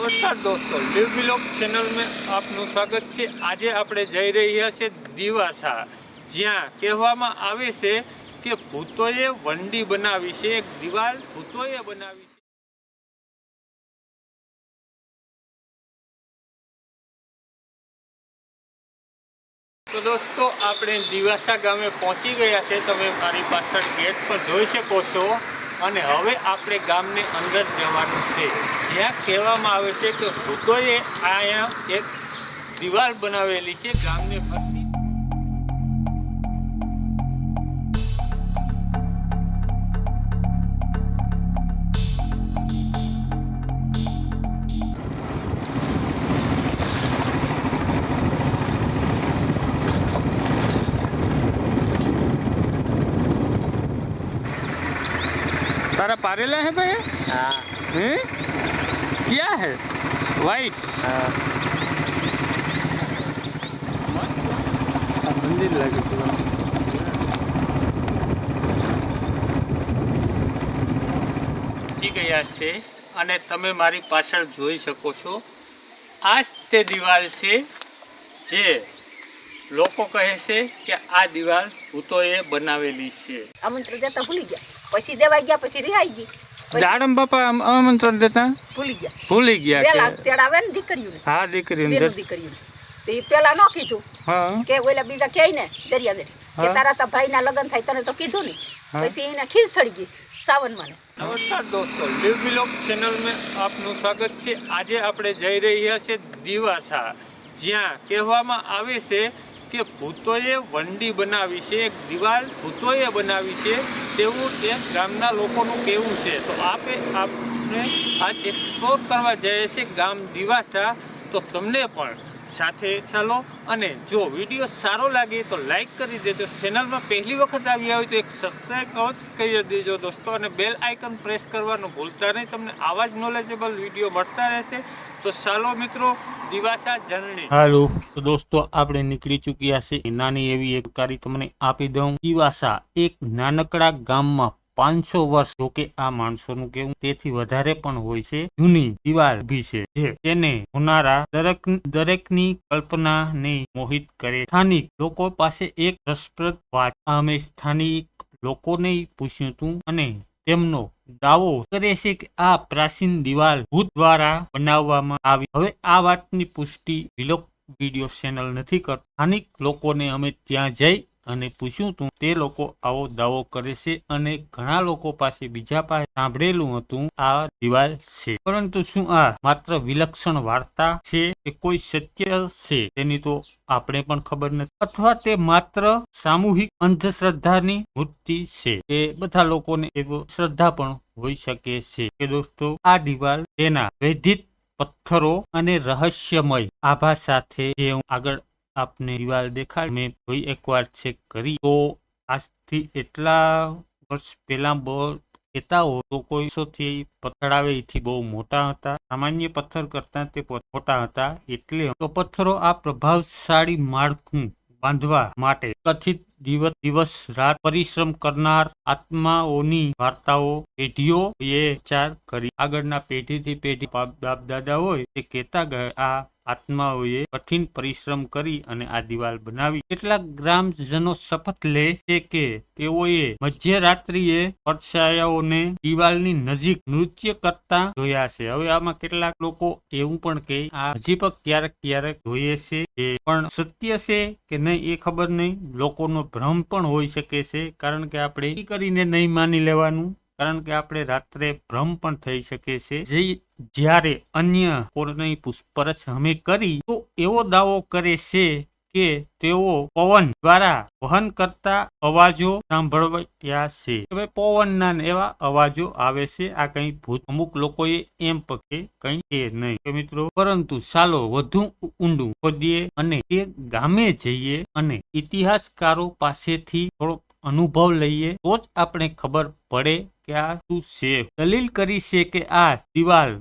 नमस्कार दोस्तों, live blog channel में आपનું સ્વાગત છે। આજે આપણે જઈ રહ્યા છે દિવાસા, જ્યાં કહેવામાં આવે છે કે ભૂતોએ વંડી બનાવી છે, એક દિવાલ ભૂતોએ બનાવી છે। તો દોસ્તો, આપણે દિવાસા ગામે પહોંચી ગયા છે। તમે મારી પાછળ ગેટ પર જોઈ શકો છો। અને હવે આપણે ગામની અંદર જવાનું છે, જ્યાં કહેવામાં આવે છે કે ભૂતોએ અહીંયા એક દિવાલ બનાવેલી છે ગામને ફરતી। तारा पारेला है भाई? हाँ। हैं? क्या है? वाइट। हाँ। मंदिर लगे पूरा। પહોંચી ગયા છે અને તમે મારી પાછળ જોઈ શકો છો। આ જ તે દિવાલ છે જે લોકો કહે છે કે આ દિવાલ ભૂતોએ બનાવેલી છે। આમંત્રણ દેતા ભૂલી ગયા, પછી દેવા ગયા, પછી રિહાઈ ગઈ। દાડમ બાપા આમંત્રણ દેતા ભૂલી ગયા પેલા કે તેડાવે ને દીકરીઓને, હા દીકરીને દીકરીઓને તો એ પેલા ન કીધું હા કે ઓલા બીજા કહે ને દરિયા દે કે તારા તો ભાઈના લગ્ન થાય, તને તો કીધું નહીં। પછી એને ખીજ સડી ગઈ સાવનમાં। નમસ્કાર દોસ્તો, लिव ब्लॉग चैनल में आपનું સ્વાગત છે। આજે આપણે જઈ રહ્યા છે દિવાસા, જ્યાં કહેવામાં આવે છે કે ભૂતોએ વંડી બનાવી છે, એક દિવાલ ભૂતોએ બનાવી છે તેવું એક ગામના લોકોનું કહેવું છે। તો આપણે આજ એક્સપ્લોર કરવા જઈએ છીએ ગામ દિવાસા। તો તમને પણ સાથે ચાલો, અને જો વિડીયો સારો લાગે તો લાઈક કરી દેજો। ચેનલમાં પહેલી વખત આવ્યા હોય તો એક સબસ્ક્રાઈબ કરી દેજો દોસ્તો, અને બેલ આઇકન પ્રેસ કરવાનું ભૂલતા નહીં। તમને આવા જ નોલેજેબલ વિડીયો મળતા રહેશે। તો ચાલો મિત્રો, દિવાસા જર્ની। હાલો તો દોસ્તો, આપણે નીકળી ચૂક્યા છે। નાની એવી એક જાણકારી તમને આપી દઉં। દિવાસા એક નાનકડા ગામમાં 500 વર્ષ, જો કે આ માણસોનું કેવું તેથી વધારે પણ હોય છે, જૂની દિવાલ ઊભી છે, જે તેને જોનારા દરેકની કલ્પનાને મોહિત કરે। સ્થાનિક લોકો પાસે એક રસપ્રદ વાત, અમે સ્થાનિક લોકોને પૂછ્યું હતું અને તેમનો દાવો કરે છે કે આ પ્રાચીન દિવાલ ભૂત દ્વારા બનાવવામાં આવી। હવે આ વાતની પુષ્ટિ વિડીયો ચેનલ નથી કરતો। સ્થાનિક લોકોને અમે ત્યાં જઈ અને પૂછ્યું હતું, તે લોકો આવો દાવો કરે છે અને ઘણા લોકો પાસે બીજા પાસે સાંભળેલું હતું આ દિવાલ છે। પરંતુ શું આ માત્ર વિલક્ષણ વાર્તા છે કે કોઈ સત્ય છે તેની તો આપણે પણ ખબર નથી, અથવા તે માત્ર સામૂહિક અંધશ્રદ્ધાની મૂર્તિ છે। એ બધા લોકોને એવો શ્રદ્ધા પણ હોઈ શકે છે કે દોસ્તો, આ દિવાલ તેના વૈદિક પથ્થરો અને રહસ્યમય આભા સાથે, જે હું આગળ આપને દિવાલ દેખાડ, મેં કોઈ એકવાર ચેક કરી તો આજથી એટલા વર્ષ પહેલા કહેતા હો તો કોઈ થી પથ્થર આવે એથી બહુ મોટા હતા, સામાન્ય પથ્થર કરતા તે મોટા હતા। એટલે તો પથ્થરો આ પ્રભાવશાળી માળખું બાંધવા માટે કથિત દિવસ રાત પરિશ્રમ કરનાર આત્માઓની વાર્તાઓ પેઢીઓ એ વિચાર કરી। આગળના પેઢીથી પેઢી બાપ દાદા હોય તે કહેતા ગયા આ આત્માઓએ કઠિન પરિશ્રમ કરી અને આ દિવાલ બનાવી। કેટલાક ગ્રામજનો શપથ લે છે કે તેઓએ મધ્યરાત્રિએ પડછાયાઓને દિવાલની નજીક નૃત્ય કરતા જોયા છે। હવે આમાં કેટલાક લોકો એવું પણ કહે આ હજી પણ ક્યારેક જોઈએ છે, પણ સત્ય છે કે નહીં એ ખબર નહીં, લોકોનો ભ્રમ પણ હોઈ શકે છે। કારણ કે આપણે કરીને નહીં માની લેવાનું, કારણ કે આપણે રાત્રે ભ્રમ પણ થઈ શકે છે। જ્યારે અન્ય કોરની પૂછપરછ અમે કરી તો એવો દાવો કરે છે કે તેઓ પવન દ્વારા વહન કરતા અવાજો સાંભળ્યા છે। હવે પવનના એવા અવાજો આવે છે, આ કઈ ભૂત, અમુક લોકોએ એમ પકે કઈ એ નહીં કે મિત્રો। પરંતુ ચાલો વધુ ઊંડું ખોદીએ અને તે ગામે જઈએ અને ઇતિહાસકારો પાસેથી થોડો અનુભવ લઈએ, તો જ આપણે ખબર પડે કે આ શું છે। દલીલ કરી છે કે આ દિવાલ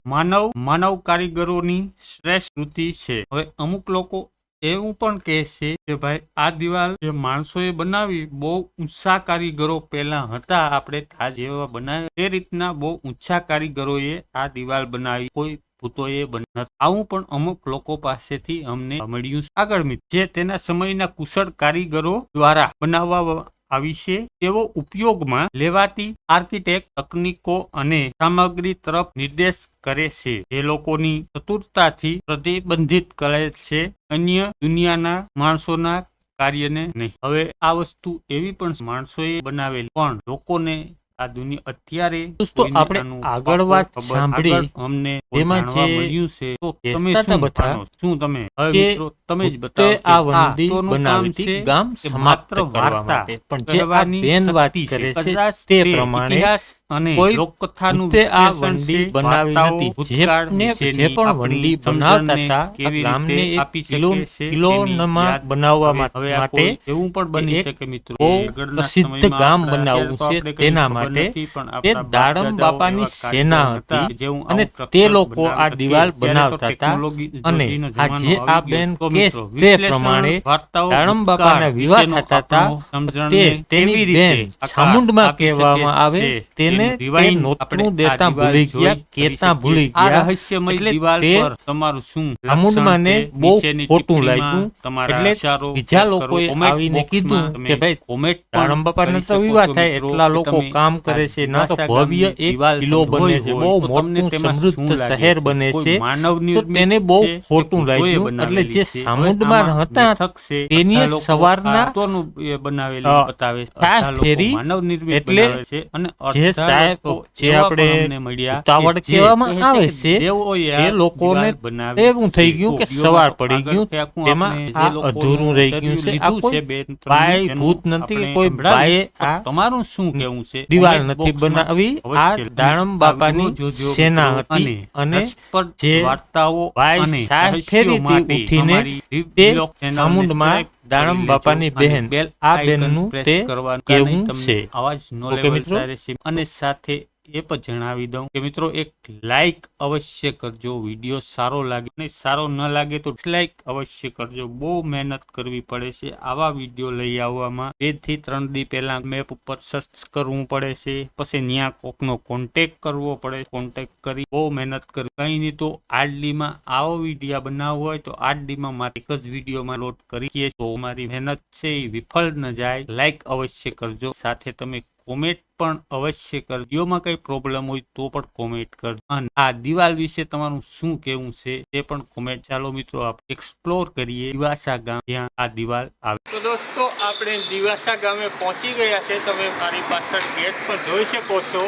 માનવ કારીગરોની શ્રેષ્ઠ કૃતિ છે। હવે અમુક લોકો એવું પણ કહે છે કે ભાઈ આ દિવાલ જે માણસોએ બનાવી બહુ ઊંચા કારીગરો પહેલા હતા, આપણે તાજ જેવા બનાવ્યા તે રીતના બહુ ઊંચા કારીગરોએ આ દિવાલ બનાવી। કોઈ ભૂતોએ બનાવ્યા. આવું પણ અમુક લોકો પાસેથી અમને મળ્યું છે. આગળ મિત્ર, જે તેના સમયના કુશળ કારીગરો દ્વારા બનાવવા આવી છે તેઓ ઉપયોગમાં લેવાતી આર્કિટેક્ટ તકનીકો અને સામગ્રી તરફ નિર્દેશ કરે છે. એ લોકોની ચતુરતાથી પ્રતિબંધિત કરે છે, અન્ય દુનિયાના માણસોના કાર્યને નહીં. હવે આ વસ્તુ એવી પણ માણસોએ બનાવેલી પણ લોકોને આ દુનિયા અત્યારે દોસ્તો આપણે આગળ વાત સાંભળી અમને એમાં જે મળ્યું છે તો તમે કહેતા શું બધા માનો? શું તમે હવે કે મિત્રો તમે જ ભૂતે બતાવો કે આ વંડી વાતોનું કામ બનાવી હતી છે ગામ કે સમાપ્ત માત્ર કરવા વાર્તા માટે. પણ જે આ કહેવાની બેન વાત શક્તિ કરે છે કદાચ તે તે પ્રમાણે ઇતિહાસ અને કોઈ લોકકથાનું ભૂતે આ વિશ્લેષણ વંડી છે. બનાવી વાર્તાઓ, નથી. ભૂતકાળ જે વિશેની પણ આપણી વંડી બનાવતા સમજણને હતા આ કેવી ગામને રીતે એક આપી શકે છે તેની કિલોનમાં યાદ બનાવવા હવે આ માટે કોઈ એવું પણ બની એક શકે મિત્રો બહુ કે આગળના પ્રસિદ્ધ સમયમાં ગામ આપણા બનાવવું અત્યારે તો છે આપણે કંઈ તેના ખબર માટે નથી, પણ તે આપણા દાડમ બાપ-દાદાઓ બાપાની એવા સેના કારીગર હતા હતી જેવું અને આવું તે પ્રખ્યાત લોકો આ બનાવતા. દિવાલ અત્યારે તો બનાવતા હતા. ટેકનોલોજીનો અને જમાનો આ જે આવી આ ગયો બેન છે. તો કેસ મિત્રો, તે વિશ્લેષણ, પ્રમાણે વાર્તાઓ, દાડમ ભૂતકાળ બાપાના વિવાહ વિશેનો થતા હતા. આપણો તે સમજણને તેની કેવી બેન રીતે આકાર ચામુંડમાં આપી શકે કહેવામાં આવે છે તેને તેનું તે rewind નોતરું આપણે આ દેતા દિવાલ ભૂલી જોઈ ગયા, કરી કેતા શકીએ. ભૂલી આ ગયા. રહસ્યમય એટલે દિવાલ તે પર તમારું શું ચામુંડમાને લક્ષણ છે? બહુ નીચેની ખોટું ટિપ્પણીમાં લાગ્યું. તમારા એટલે વિચારો બીજા વ્યક્ત કરો. લોકોએ કોમેન્ટ આવીને બોક્સમાં કીધું તમે કે ભાઈ કોમેન્ટ દાડમ પણ બાપાને કરી તો શકો વિવાહ છો થાય મિત્રો એટલા કે લોકો તમે કામ આ કરે છે, ના તો દિવાસા ભવ્ય ગામની એક દિવાલ કિલ્લો તમે બને જોઈ છે, હોય બહુ તો તમને મોટું તેમાં સમૃદ્ધ શું લાગે શહેર છે? બને કોઈ છે. માનવ તો નિર્મિત તેને બહુ છે કે ખોટું ભૂતોએ લાગ્યું. એટલે બનાવેલી જે છે? હવે સામુંડમાં આમાં હતા લેખક છે, તેની અડધા લોકો સવારના આ ભૂતોનું એ બનાવેલી બતાવે છે, તાશ અડધા લોકો ફેરી માનવ નિર્મિત એટલે બનાવે છે અને જે અડધા સાહેબ લોકો જે એવા આપણે પણ અમને મળ્યા ઉતાવળ કે જે કહેવામાં કહે આવે કે છે દેવોએ એ આ લોકોને દિવાલ બનાવી એવું થઈ છે. ગયું કે તો વિડીયોમાં સવાર તો પડી આગળ ગયું, ફેંકું તેમાં આપણે આ જે લોકોનું અધૂરું રહી ગયું interview છે. આ લીધું કોઈ છે બે ત્રણનું, બાય એનું ભૂત નથી કે આપણે કોઈ બાએ સંભળાવીશ. તો આ તમારું શું કહેવું છે? દિવાલ Comment નથી boxમાં બનાવી. આ અવશ્ય દાડમ આ બાપાની વિડીયો જોજો સેના મિત્રો. હતી અને રસપ્રદ જે વાર્તાઓ ભાઈ અને સાહેબ રહસ્યો ફેરીથી માટે ઉઠીને અમારી તે vlog channelને ચામુંડમાં subscribe દાડમ કરી બાપાની લેજો અને બહેન bell આ icon બેનનું press તે કરવાનું કહેવું તમને છે. આવા જ ઓકે knowledge મિત્રો, રહેશે. અને સાથે એ પણ જણાવી દઉં કે મિત્રો એક લાઈક અવશ્ય કરજો. વિડીયો સારો લાગે અને સારો ન લાગે તો ડિસલાઈક અવશ્ય કરજો. બહુ મહેનત કરવી પડે છે આવા વિડીયો લઈ આવવામાં. 2 થી 3 દી પહેલા મેપ ઉપર સર્ચ કરવું પડે છે, પછી ત્યાં કોકનો કોન્ટેક કરવો પડે. કોન્ટેક કરી બહુ મહેનત કરવી. કંઈ નહીં તો આરડીમાં આવો વિડીયો બનાવવો હોય તો આરડીમાં મારે એક જ વિડીયોમાં લોડ કરીએ તો મારી મહેનત છે એ વિફળ ન જાય. લાઈક અવશ્ય કરજો. સાથે તમે કોમેન્ટ પણ અવશ્ય કરજો. વિડીયોમાં કઈ પ્રોબ્લેમ હોય તો પણ કોમેન્ટ કરજો. અને આ દિવાલ વિશે તમારું શું કહેવું છે તે પણ કોમેન્ટ. ચાલો મિત્રો આપણે એક્સપ્લોર કરીએ દિવાસા ગામ જ્યાં આ દિવાલ આવે. તો દોસ્તો આપણે દિવાસા ગામે પહોંચી ગયા છે. તમે મારી પાછળ ગેટ પર જોઈ શકો છો.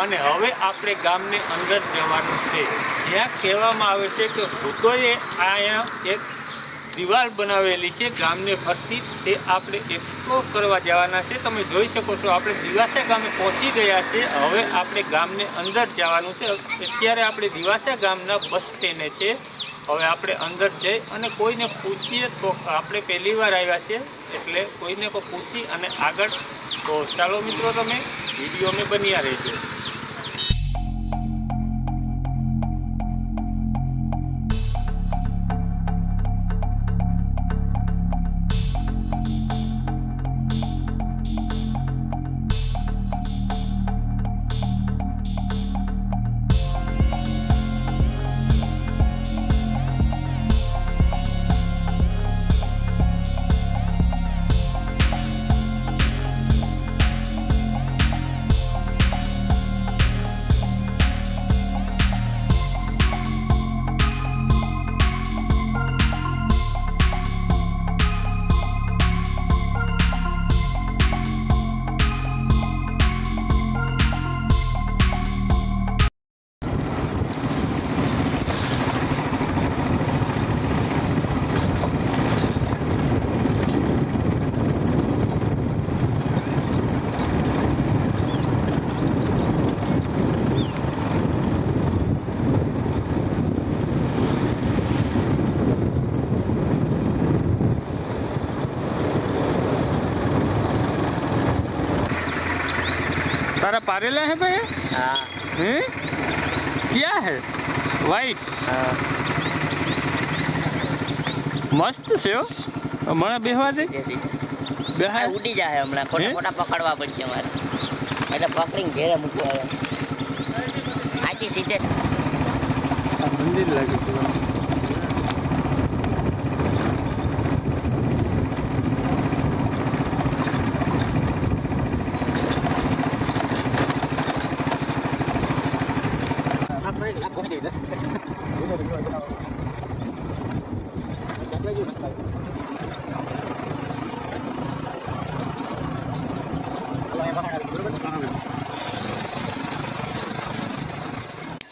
અને હવે આપણે ગામને અંદર જવાનું છે, જ્યાં કહેવામાં આવે છે કે ભૂતોએ અહીંયા એક દિવાલ બનાવેલી છે ગામને ફરતી. તે આપણે એક્સપ્લોર કરવા જવાના છે. તમે જોઈ શકો છો આપણે દિવાસા ગામે પહોંચી ગયા છે. હવે આપણે ગામને અંદર જવાનું છે. અત્યારે આપણે દિવાસા ગામના બસ સ્ટેન્ડે છે. હવે આપણે અંદર જઈ અને કોઈને પૂછીએ તો આપણે પહેલી વાર આવ્યા છે એટલે કોઈને પણ પૂછી અને આગળ. તો ચાલો મિત્રો તમે વિડીયોમાં બન્યા રહેજો. तारा पारेला है भाई? हाँ हैं? क्या है? वाइट हाँ મસ્ત છે હો. હમણાં બેહવા જાય જैसी બેહાય. ઉડી જાય હમણાં ખોટા હે? ખોટા પકડવા પડશે અમારે એટલે પકડીને ઘેરે મૂકવા આવે આથી સીધે મંદિર લાગે છે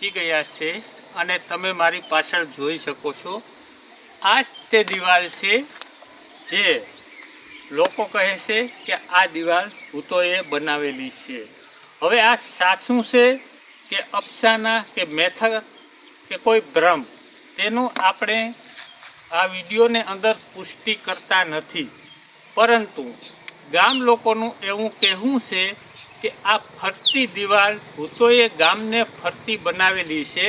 પહોંચી ગયા છે અને તમે મારી પાછળ જોઈ શકો છો આ જ તે દિવાલ છે જે લોકો કહે છે કે આ દિવાલ ભૂતોએ બનાવેલી છે. હવે આ સાચું છે કે અફસાના કે મેથડ કે કોઈ ભ્રમ તેનું આપણે આ વિડીયોને અંદર પુષ્ટિ કરતા નથી, પરંતુ ગામ લોકોનું એવું કહેવું છે કે આ ફરતી દિવાલ ભૂતોએ ગામને ફરતી બનાવેલી છે.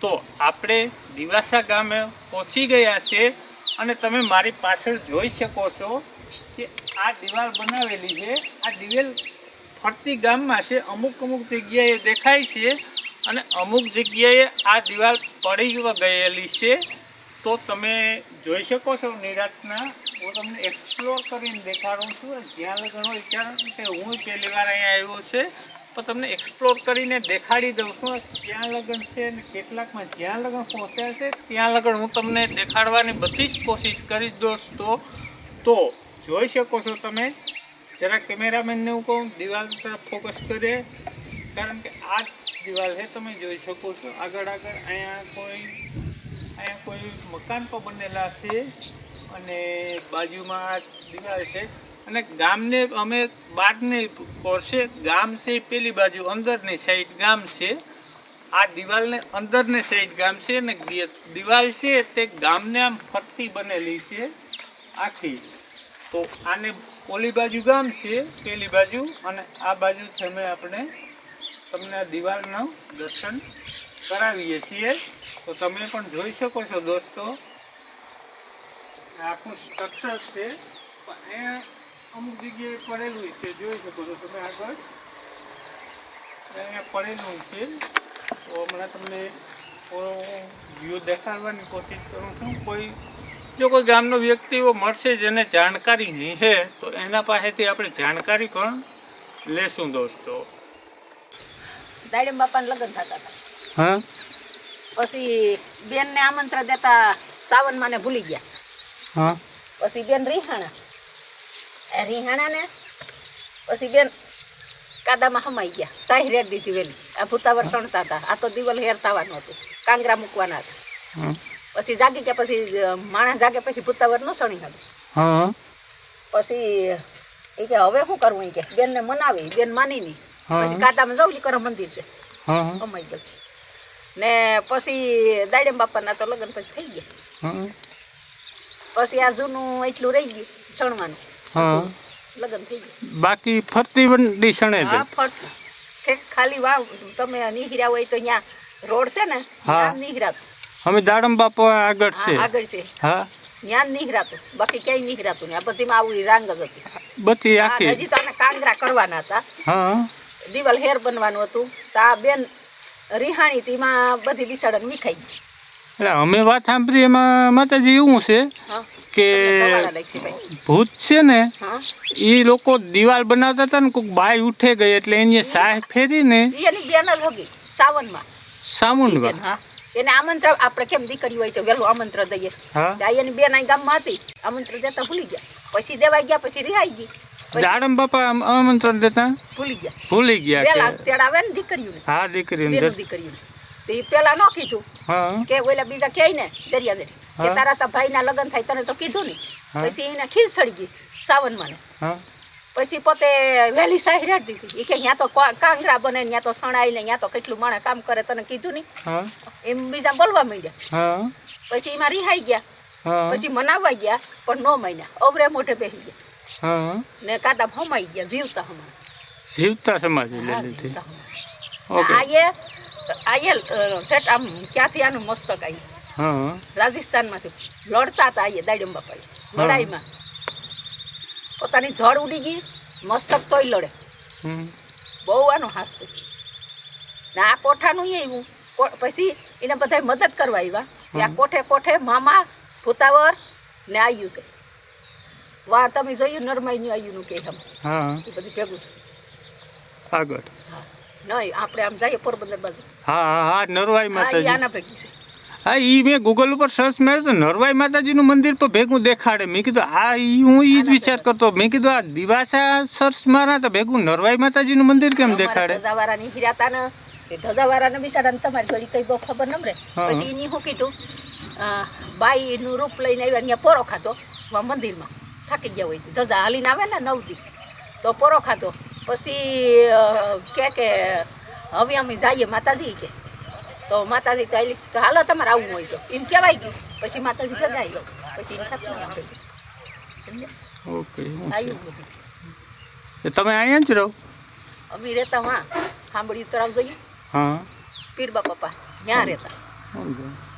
તો આપણે દિવાસા ગામે પહોંચી ગયા છે અને તમે મારી પાછળ જોઈ શકો છો કે આ દિવાલ બનાવેલી છે. આ દિવાલ ફરતી ગામમાં છે, અમુક જગ્યાએ દેખાય છે અને અમુક જગ્યાએ આ દિવાલ પડી ગયેલી છે. તો તમે જોઈ શકો છો નિરાતના. હું તમને એક્સપ્લોર કરીને દેખાડું છું. જ્યાં લગન હોય ત્યાં કે હું પહેલી વાર અહીંયા આવ્યો છે, પણ તમને એક્સપ્લોર કરીને દેખાડી દઉં છું ક્યાં લગન છે અને કેટલાકમાં જ્યાં લગન પહોંચ્યા છે ત્યાં લગન હું તમને દેખાડવાની બધી જ કોશિશ કરીશ દોસ્તો. તો જોઈ શકો છો તમે. જરા કેમેરામેનને હું કહું દિવાલ તરફ ફોકસ કરે, કારણ કે આ જ દિવાલ છે. તમે જોઈ શકો છો આગળ અહીંયા કોઈ મકાન પણ બનેલા છે અને બાજુમાં આ દિવાલ છે. અને ગામને અમે બહારની કોરસે ગામ છે પેલી બાજુ અંદરની સાઈડ ગામ છે. આ દિવાલને અંદરની સાઈડ ગામ છે અને દિવાલ છે તે ગામને આમ ફરતી બનેલી છે આખી. તો આને ઓલી બાજુ ગામ છે પેલી બાજુ, અને આ બાજુ આપણે તમને આ દિવાલનું દર્શન કરાવીએ છીએ. તો તમે પણ જોઈ શકો છો દોસ્તો, આખું સ્ટ્રક્ચર છે. પણ અહીંયા અમુક જગ્યાએ પડેલું છે, જોઈ શકો છો તમે આગળ અહીંયા પડેલું છે. તો હમણાં તમને વ્યૂ દેખાડવાની કોશિશ કરું છું. જો કોઈ ગામનો વ્યક્તિઓ મળશે જેને જાણકારી નહીં છે તો એના પાસેથી આપણે જાણકારી પણ લેશું દોસ્તો. દાડમ બાપાને લગ્ન થતા હતા. હા, પછી બેનને આમંત્રણ દેતા સાવનમાં ને ભૂલી ગયા. હા, પછી બેન રીહાણા ને પછી બેન કાદામાં હમાઈ ગયા. સાહી રેડ દીધી વેલી. આ ભૂતાવર સણતા હતા. આ તો દિવાલ હેર થવાનું હતું, કાંગરા મૂકવાના હતા. પછી જાગી ગયા. પછી માણસ જાગે પછી ભૂતાવર ન સણી હતું. પછી એ કે હવે શું કરવું, એ કે બેનને મનાવી. બેન માની નહીં. પછી કાદામાં જવલી કરો મંદિર છે, હમાઈ ગયું. ને પછી દાડમ બાપાના તો લગ્ન પછી થઈ ગયા. પછી આ જૂનું એટલું રહી ગયું સણવાનું, લગ્ન થઈ ગયું. બાકી ફરતી વંડી સણે છે. હા, ફરતી ખાલી વાવ તમે નીકળ્યા હોય તો ત્યાં રોડ છે ને, ત્યાં નીકળાતું. અમે દાડમ બાપા આગળ છે, આગળ છે, હા, ત્યાં નીકળાતું. બાકી ક્યાંય નીકળાતું નહીં. આ બધીમાં આવું રાંગ જ હતી બધી આખી. હજી તો આને કાંગરા કરવાના હતા. હા, દિવાલ હેર બનવાનું હતું. તો આ બેન રિહાણી તેમાં બધી બિસાડન મીઠાઈ. એટલે અમે વાત સાંભળી એમાં માતાજી એવું છે કે ભૂત છે ને એ લોકો દિવાલ બનાવતા હતા ને કોઈક બાય ઉઠે ગઈ એટલે એની સાહ ફેરીને એની બેન જ હોગી સાવનમાં. સામુંડવા. હા, એને આમંત્રણ આપણે કેમ દીકરી હોય તો વહેલું આમંત્રણ દઈએ. એની બેન અહીં ગામમાં હતી, આમંત્રણ દેતા ભૂલી ગયા. પછી દેવા ગયા, પછી રિહાઈ ગઈ. દાડમ બાપા આમંત્રણ દેતા ભૂલી ગયા. પેલા તેડાવે ને દીકરીઓને. હા, દીકરીઓને. તો એ પેલા ન કીધું કે ઓલા બીજા કહે ને દરિયા કે તારા તા ભાઈના લગ્ન થાય તને તો કીધું નહીં. પછી એને ખીજ સડી ગઈ સાવનમાં. પછી પોતે વહેલી સાહી રેડ દીધી. એ કે ત્યાં તો કાંગરા બને, ત્યાં તો સણાય ને ત્યાં તો કેટલું માણસ કામ કરે તને કીધું નહીં. એમ બીજા બોલવા માંડ્યા. પછી એમાં રિહાઈ ગયા. પછી મનાવવા ગયા પણ ન માન્યા. અવરે મોઢે બેસી ગયા ને કાદા હમાઈ ગયા. જીવતા સમાધિ લઈ લીધી. સેટ આમ ક્યાંથી આનું મસ્તક આવ્યું રાજસ્થાનમાંથી લડતા હતા. દાડમ બાપા લડાઈમાં પોતાની ધડ ઉડી ગઈ, મસ્તક તોય લડે. બહુ આનું હાસ્ય ને આ કોઠાનું એવું પછી એને બધા મદદ કરવા આવ્યા ત્યાં કોઠે કોઠે મામા ભૂતાવર ને આવ્યું છે વાહ તમે જોયું નરમાઈનું આવ્યું કે એમ હા એ બધું ભેગું છે આગળ હા નહીં આપણે આમ જઈએ પોરબંદર બાજુ હા હા હા નરવાઈ હા એ માતાજી આના ભેગી છે હા ઈ મેં ગૂગલ ઉપર સર્ચ માર્યું તો નરવાઈ માતાજીનું મંદિર તો ભેગું દેખાડે મેં કીધું આ ઈ હું ઈ જ વિચાર કરતો મેં કીધું આ દિવાસા સર્ચ મારા તો ભેગું નરવાઈ માતાજીનું મંદિર કેમ દેખાડે ધજાવાળાની હિરાતા ને એ ધજાવાળાને બિચારાને તમારી જોડી કઈ બહુ ખબર ન રહે હા. પછી એની શું કીધું બાઈનું રૂપ લઈને આવ્યા ત્યાં પોરો ખાતો મંદિરમાં થાકી ગયા હોય ધજા હાલીને આવે ને 9 દી તો પોરો ખાતો પછી કે હવે અમે જઈએ માતાજી કે તો માતાજી તો આલી તો હાલો તમારે આવવું હોય તો એમ કહેવાય ગયું પછી માતાજી ભેગા આવ્યો પછી એને સ્થાપના કરી. સમજ્યા? ઓકે શું છે? આવ્યું બધું એ તમે અહીંયા જ રહો અમે રહેતા વાં સાંભળ્યું તરાવ જોઈએ હા પીરબા પપ્પા ત્યાં રહેતા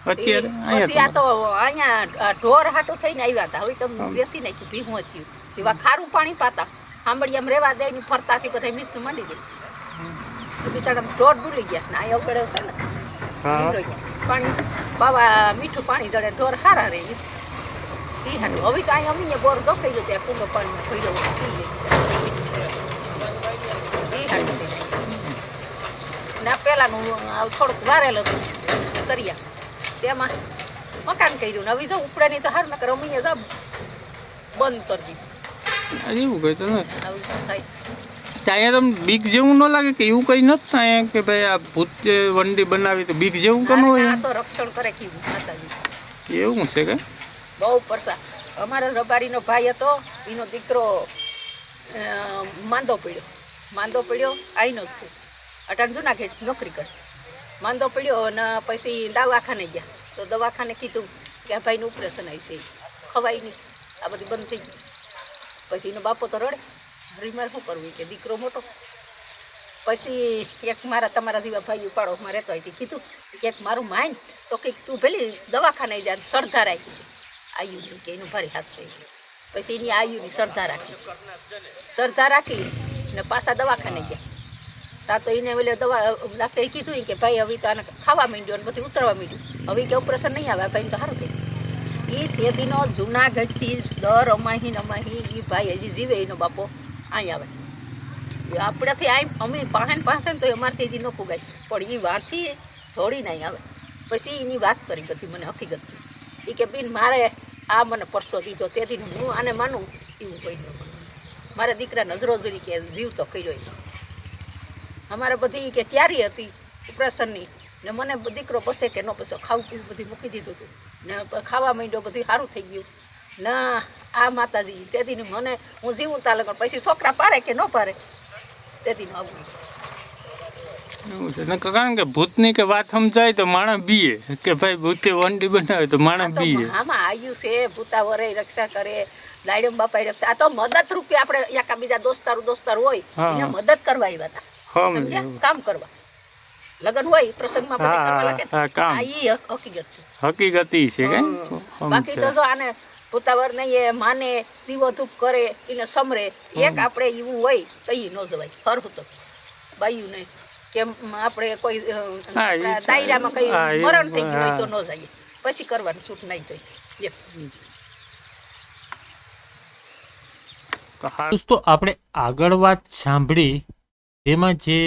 અત્યારે પછી આ અહીંયા તો અહીંયા ઢોર હાટું થઈને આવ્યા હતા હવે તમે બેસી નાખ્યું ભીહું થયું એવા ખારું પાણી પાતા સાંભળી આમ રેવા દે ની ફરતાથી બધા મીસનું માંડી દે તો બિચારા ઢોર ડૂલી ગયા ને અહીંયા ઉગડે છે ને હા નીકળી ગયા. પાણી બાવા મીઠું પાણી જડે ઢોર હારા રહે એ હાટું હવે તો અહીંયા અમે બોર જોખાઈ ગયો ત્યાં કુંડો પાણીમાં ભર્યો પી લે એ હાટું ના પેલાનું થોડુંક વારેલ હતું સરિયા તેમાં મકાન કર્યું ને હવે જો ઉપડાની તો હાર ન કરે અમે જ બંધ કરી દીધું એવું કઈ તો નથી આવું થાય અહીંયા તમને બીક જેવું ન લાગે કે એવું કઈ નથી અહીંયા કે ભાઈ આ ભૂત વંડી બનાવી તો બીક જેવું કનું હોય આ તો રક્ષણ કરે કીધું માતાજી એવું છે કે બહુ પરસા અમારો રબારીનો ભાઈ હતો એનો દીકરો માંદો પડ્યો આઈનો જ છે અટાણ જુનાગઢ નોકરી કરે માંદો પડ્યો અને પછી દવાખાને ગયા તો દવાખાને કીધું કે આ ભાઈનું ઓપરેશન આવી છે ખવાય નહીં આ બધું બંધ થઈ ગયું પછી એનો બાપો તો રડે હરીમારે શું કરવું કે દીકરો મોટો પછી એક મારા તમારા જેવા ભાઈ ઉપાડોમાં રહેતો હોય કીધું કે એક મારું માન તો કંઈક તું પેલી દવાખાને જાય સરધા રાખી આયુની કે એનું ભારી હાથ છે પછી એની આયુની સરધા રાખી ને પાછા દવાખાને ગયા તા તો એને ઓલે દવા ડાક્ટરે કીધું કે ભાઈ હવે તો આને ખાવા માંડ્યો અને બધું ઉતરવા માંડ્યું હવે કે ઓપરેશન નહીં આવે ભાઈ તો સારું થઈ ગયું એ તે દીનો જુનાગઢથી દર અમાહી એ ભાઈ હજી જીવે એનો બાપો અહીં આવે આપણેથી અમે પાસે ને તો અમારથી હજી ન ફુગાય પણ એ વાંથી થોડી નહીં આવે પછી એની વાત કરી બધી મને હકીકત એ કે બેન મારે આ મને પરસો દીધો તેથી હું આને માનું એવું કોઈ ન મારા દીકરા નજરો જોડી કે જીવ તો કર્યો અમારે બધી કે તૈયારી હતી ઓપરેશનની ને મને દીકરો બસે કે ન બસે ખાવું પીવું બધું મૂકી દીધું હતું ને ખાવા માંડ્યો બધું સારું થઈ ગયું ના આ માતાજી તેથી મને હું જીવું તા લગન પછી છોકરા પારે કે ન પારે તેથી આવું એવું છે ને કારણ કે ભૂતની કે વાત સમજાય તો માણસ બીએ કે ભાઈ ભૂતે વંડી બનાવે તો માણસ બીએ આમાં આવ્યું છે ભૂતાવરે રક્ષા કરે લાડમ બાપા રક્ષા આ તો મદદ રૂપે આપણે એકા બીજા દોસ્તાર હોય એને મદદ કરવા આવ્યા હતા સમજ્યા? કામ કરવા લગન હોય પ્રસંગમાં પછી કરવા લાગે હા કામ આ ઈ હકીકત છે હકીકતી છે કે બાકી તો જો આને ભૂતાવર નહીં એ માને દીવો ધૂપ કરે એને સમરે એક આપણે એવું હોય તો એ ન જવાય ફરવું તો બાયું નહીં કેમ આપણે કોઈ દાયરામાં કઈ મરણ થઈ ગયું હોય તો ન જઈએ પછી કરવાનું છૂટ નહીં તો દોસ્તો આપણે આગળ વાત સાંભળી તેમાં જે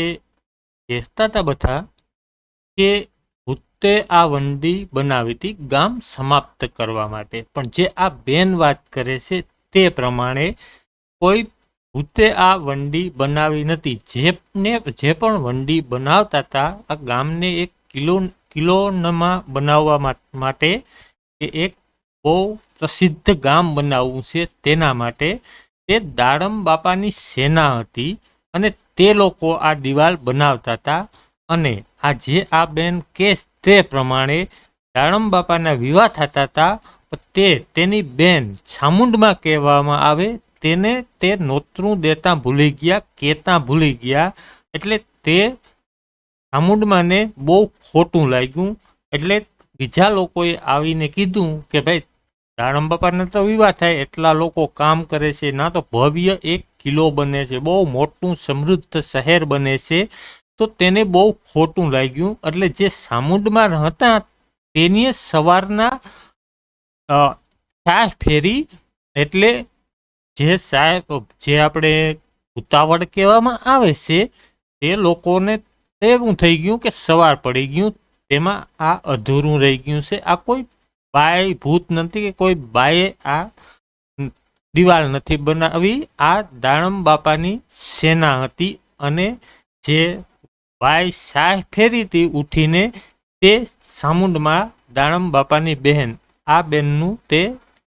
કહેતા હતા બધા કે ભૂતે આ વંડી બનાવી હતી ગામ સમાપ્ત કરવા માટે પણ જે આ બેન વાત કરે છે તે પ્રમાણે કોઈ ભૂતે આ વંડી બનાવી નથી જે પણ વંડી બનાવતા હતા આ ગામને એક કિલોમાં બનાવવા માટે કે એક બહુ પ્રસિદ્ધ ગામ બનાવવું છે તેના માટે તે દાડમ બાપાની સેના હતી અને તે લોકો આ દિવાલ બનાવતા હતા અને આ જે આ બેન કેસ તે પ્રમાણે દાડમ બાપાના વિવાહ થતા હતા તેની બેન ચામુંડમાં કહેવામાં આવે તેને તે નોતરું દેતા ભૂલી ગયા કહેતા ભૂલી ગયા એટલે તે ચામુંડમાને બહુ ખોટું લાગ્યું એટલે બીજા લોકોએ આવીને કીધું કે ભાઈ દાડમ બાપાને તો વિવાહ થાય એટલા લોકો કામ કરે છે ના તો ભવ્ય એક કિલ્લો બને છે બહુ મોટું સમૃદ્ધ શહેર બને છે તો તેને બહુ ખોટું લાગ્યું. એટલે જે સામુંડમાં હતા તેની સવારના ચાહ ફેરી, એટલે જે જે આપણે ઉતાવળ કહેવામાં આવે છે તે લોકોને એવું થઈ ગયું કે સવાર પડી ગયું, તેમાં આ અધૂરું રહી ગયું છે. આ કોઈ બાય ભૂત નથી કે કોઈ બાએ આ દિવાલ નથી બનાવી, આ દાણમ બાપાની સેના હતી. અને જે બાઈ શાહ ફેરી હતી ઉઠીને, તે સામુંડમાં દાણમ બાપાની બહેન, આ બેનનું તે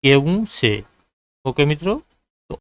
કહેવું છે. ઓકે મિત્રો.